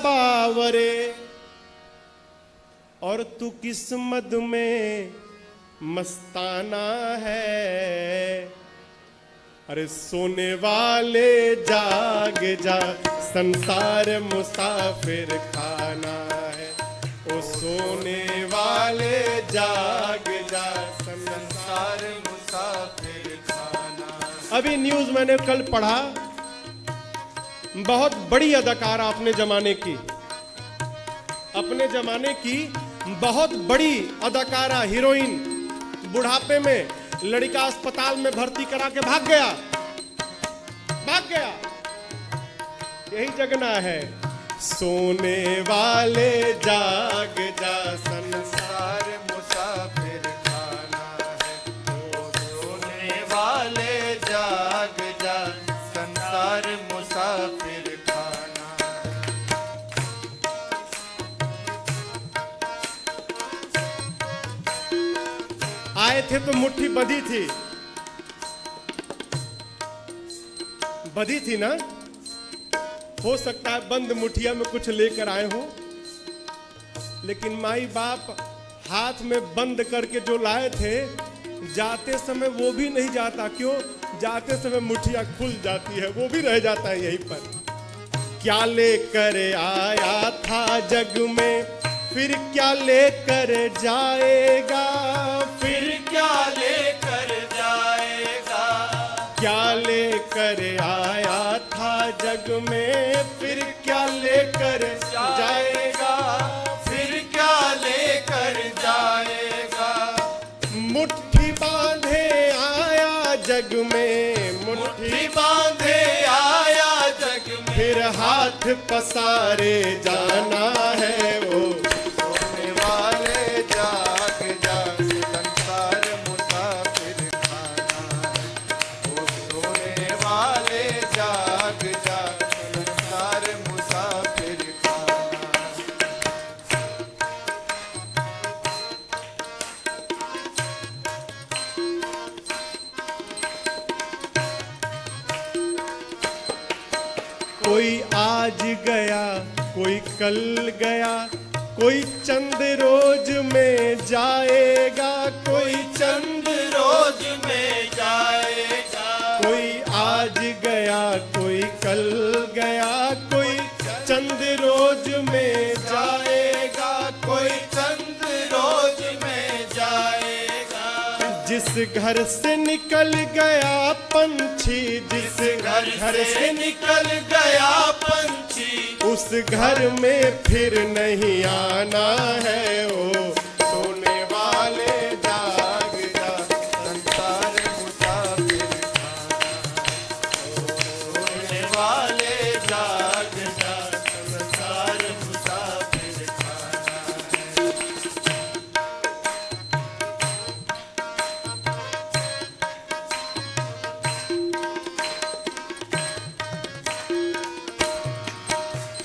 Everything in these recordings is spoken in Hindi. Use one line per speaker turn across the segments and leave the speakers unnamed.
बावरे, और तू किस मद में मस्ताना है। अरे सोने वाले जाग जा, संसार मुसाफिर खाना है। ओ सोने वाले जाग जा, संसार मुसाफिर खाना है। अभी न्यूज मैंने कल पढ़ा, बहुत बड़ी अदाकारा अपने जमाने की, बहुत बड़ी अदाकारा हीरोइन, बुढ़ापे में लड़का अस्पताल में भर्ती करा के भाग गया। यही जगना है। सोने वाले जाग जा, संसार मुसाफिर खाना है। ओ सोने वाले जाग जा, संसार मुसाफिर खाना है। आए थे तो मुट्ठी बधी थी ना। हो सकता है बंद मुठिया में कुछ लेकर आए हो, लेकिन माई बाप हाथ में बंद करके जो लाए थे, जाते समय वो भी नहीं जाता। क्यों? जाते समय मुठिया खुल जाती है, वो भी रह जाता है यहीं पर। क्या लेकर आया था जग में, फिर क्या लेकर जाएगा, फिर क्या लेकर जाएगा। क्या लेकर आया था जग में, फिर क्या लेकर जाएगा, फिर क्या लेकर जाएगा। मुट्ठी बांधे आया जग में, मुट्ठी बांधे आया जग में, फिर हाथ पसारे जाना है। वो सोने वाले जाग जा, संसार मुसाफिर खाना है। वो सोने वाले जाग जा, संसार मुसाफिर खाना है। कोई आज गया, कोई कल गया, कोई चंद रोज में जाएगा, कोई चंद रोज में जाएगा। कोई आज गया, कोई कल गया, कोई चंद रोज में जाएगा, कोई चंद रोज में जाएगा। जिस घर से निकल गया पंछी, जिस घर से निकल गया पंछी, उस घर में फिर नहीं आना है। ओ सोने वाले जाग जा, संसार मुसाफिर खाना। सोने वाले जाग जा, संसार मुसाफिर खाना है।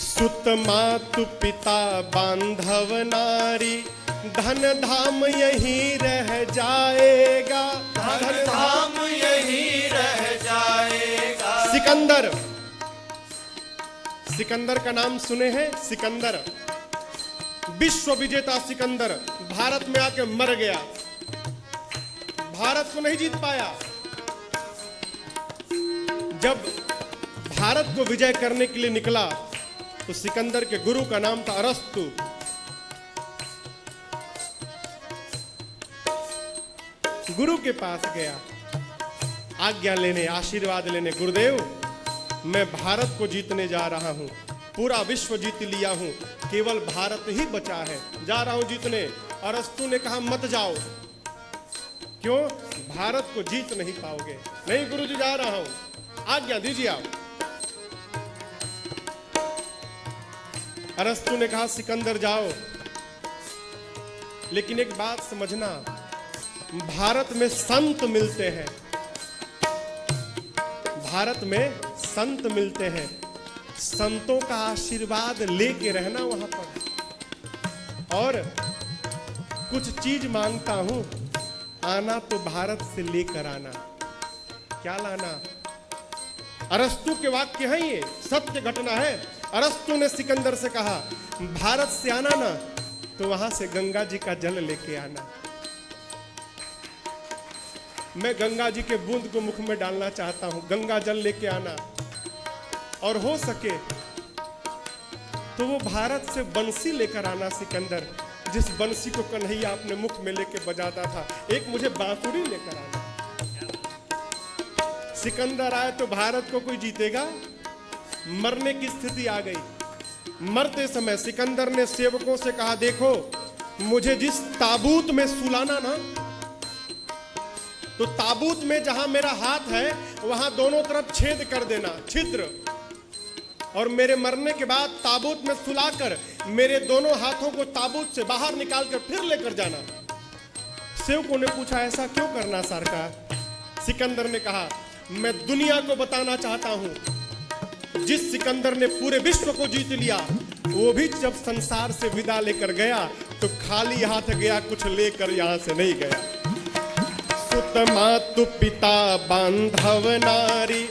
सुत मातु पिता बांधव नारी, धन धाम यहीं रह जाएगा, धन धाम यहीं रह जाएगा। सिकंदर का नाम सुने हैं? सिकंदर, विश्व विजेता सिकंदर, भारत में आके मर गया, भारत को नहीं जीत पाया। जब भारत को विजय करने के लिए निकला तो सिकंदर के गुरु का नाम था अरस्तु। गुरु के पास गया आज्ञा लेने, आशीर्वाद लेने। गुरुदेव, मैं भारत को जीतने जा रहा हूं, पूरा विश्व जीत लिया हूं, केवल भारत ही बचा है, जा रहा हूं जीतने। अरस्तु ने कहा मत जाओ। क्यों? भारत को जीत नहीं पाओगे। नहीं गुरुजी, जा रहा हूं, आज्ञा दीजिए आप। अरस्तु ने कहा सिकंदर जाओ, लेकिन एक बात समझना, भारत में संत मिलते हैं, भारत में संत मिलते हैं, संतों का आशीर्वाद लेके रहना वहां पर। और कुछ चीज मांगता हूं, आना तो भारत से लेकर आना। क्या लाना? अरस्तु के वाक्य है, ये सत्य घटना है। अरस्तु ने सिकंदर से कहा, भारत से आना ना तो वहां से गंगा जी का जल लेके आना। मैं गंगा जी के बूंद को मुख में डालना चाहता हूं, गंगा जल लेके आना। और हो सके तो वो भारत से बंसी लेकर आना सिकंदर, जिस बंसी को कन्हैया अपने मुख में लेके बजाता था। एक मुझे बांसुरी लेकर आना। सिकंदर आए तो भारत को कोई जीतेगा? मरने की स्थिति आ गई। मरते समय सिकंदर ने सेवकों से कहा, देखो मुझे जिस ताबूत में सुलाना ना, तो ताबूत में जहां मेरा हाथ है वहां दोनों तरफ छेद कर देना, छिद्र, और मेरे मरने के बाद ताबूत में सुलाकर मेरे दोनों हाथों को ताबूत से बाहर निकालकर फिर लेकर जाना। सेवकों ने पूछा, ऐसा क्यों करना सरकार? सिकंदर ने कहा, मैं दुनिया को बताना चाहता हूं, जिस सिकंदर ने पूरे विश्व को जीत लिया, वो भी जब संसार से विदा लेकर गया तो खाली हाथ गया, कुछ लेकर यहां से नहीं गया। सुत मातु पिता बांधव नारी,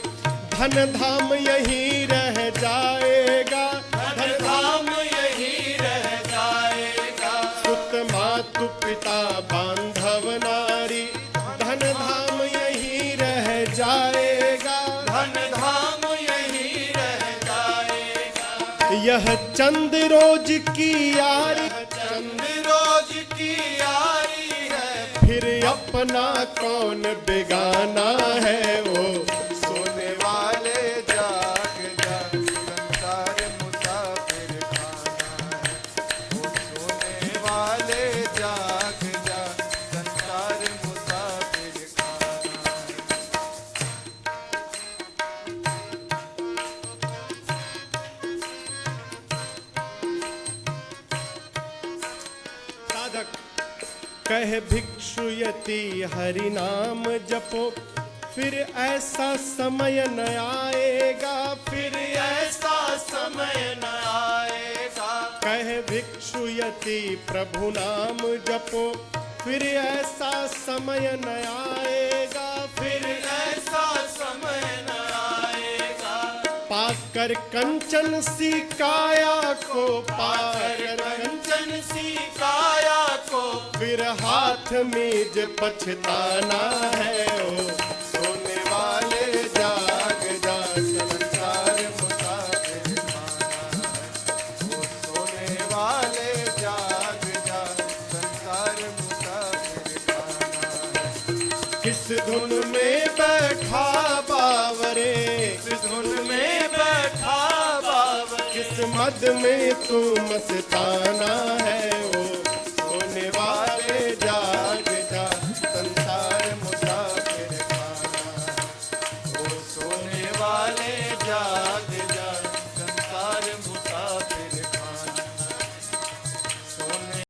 धन धाम यहीं रह जाएगा,
धन धाम यहीं रह जाएगा।
सुत मातु पिता बांधव नारी, धन धाम यहीं रह जाएगा,
धन धाम यहीं रह जाएगा।
यह चंद रोज की यारी,
चंद रोज की यारी है,
फिर अपना कौन बेगाना है वो।
सोने वाले जाग जा, संसार मुसाफिर खाना है। वो सोने वाले जाग जा, संसार मुसाफिर खाना है।
साधक कहे भिक्षु यति हरि नाम जपो, फिर ऐसा समय न आएगा,
फिर ऐसा समय न आएगा।
कहे भिक्षु यति प्रभु नाम जपो, फिर ऐसा समय न आएगा,
फिर ऐसा समय न आएगा।
पाकर कंचन सी काया को, पाकर
कंचन सी काया को,
फिर हाथ में जो पछताना है ओ।
सोने वाले जाग जा, संसार मुसाफिर खाना है। वो सोने वाले जाग जा, संसार मुसाफिर खाना है।
किस धुन में बैठा बावरे,
किस धुन में बैठा बाबर,
किस मद में तू मस्ताना है ओ।